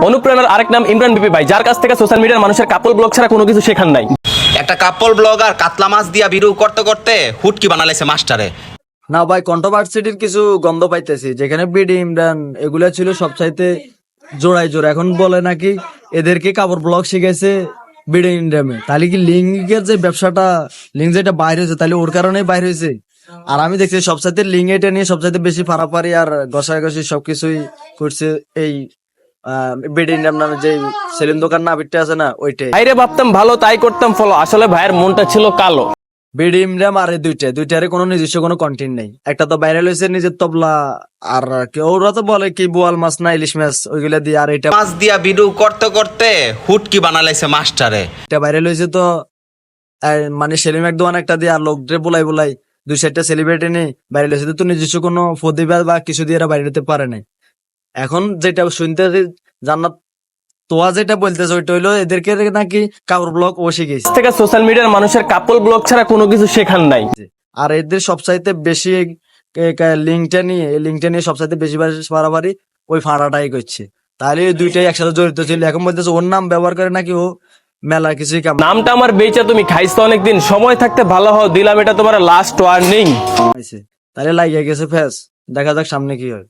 অনুপ্রেরণার আরেক নাম ইমরান বিপি ভাই, যার কাছ থেকে সোশ্যাল মিডিয়ার মানুষের কাপল ব্লগ ছাড়া কোনো কিছু শেখার নাই। একটা কাপল ব্লগার কাতলা মাছ দিয়া ভিডিও করতে করতে হুটকি বানালাইছে মাস্টারে। না ভাই, কন্ট্রোভার্সিটির কিছু গন্ধ পাইতেছি। যেখানে বিডি ইমরান এগুলা ছিল সবচাইতে জোড়ায় জোড়া, এখন বলে নাকি এদেরকে কাপড় ব্লগ শিখাইছে বিডি ইমরানে। তাহলে কি লিঙ্কের যে ব্যবসাটা, লিঙ্ক যেটা বাইরে হয়েছে, তাহলে ওর কারণেই বাইরে হয়েছে। আর আমি দেখছি সবচাইতে লিঙ্ক এটা নিয়ে সবচাইতে বেশি ফাড়াফাড়ি আর ঘষাঘষি সবকিছুই করছে এই বিডি ইমরান নামে যে সেলিম দোকান না বিটটা আছে না, ওইটাই। বাইরে ভাবতাম ভালো, তাই করতাম ফলো, আসলে ভাইয়ের মনটা ছিল কালো। বিডি ইমরান আর এই দুইটারে কোনো নিজস্ব কোনো কন্টেন্ট নেই। একটা তো ভাইরাল হয়েছে নিজের তবলা, আর ওরা তো বলে কি বোয়াল মাছ না ইলিশ মাছ ওইগুলা দিয়ে, আর এটা মাছ দিয়া ভিডিও করতে করতে হুটকি বানালাইছে মাস্টারে। ভাইরাল হয়েছে তো মানে সেলিম একদম একটা দিয়ে, আর লোকদের বলাই দুই চারটা সেলিব্রিটি নেই ভাইরাল হয়েছে, তো নিজস্ব কোনো প্রতিভা বা কিছু দিয়ে এরা বাইরে হতে পারে নাই। এখন যেটা শুনতে জান্নাত তোয়া যেটা বলতেছে ওইটা হইলো এদেরকে নাকি কাপড় ব্লগ ও শিখেছে থেকে সোশ্যাল মিডিয়ার মানুষের কাপল ব্লগ ছাড়া কোনো কিছু শেখার নাই। আর এদের সবচাইতে বেশি লিঙ্কটা নিয়ে সবচাইতে বেশি বাড়াবাড়ি ওই ফাঁড়াটাই করছে। তাহলে ওই দুইটাই একসাথে জড়িত ছিল। এখন বলতেছে ওর নাম ব্যবহার করে নাকি ও মেলা কিছুই কাম নামটা আমার বেচা, তুমি খাইছো অনেকদিন, সময় থাকতে ভালো হও, দিলাম এটা তোমার লাস্ট ওয়ার্নিং। হয়েছে। তাহলে লাগিয়ে গেছে ফেস, দেখা যাক সামনে কি হয়।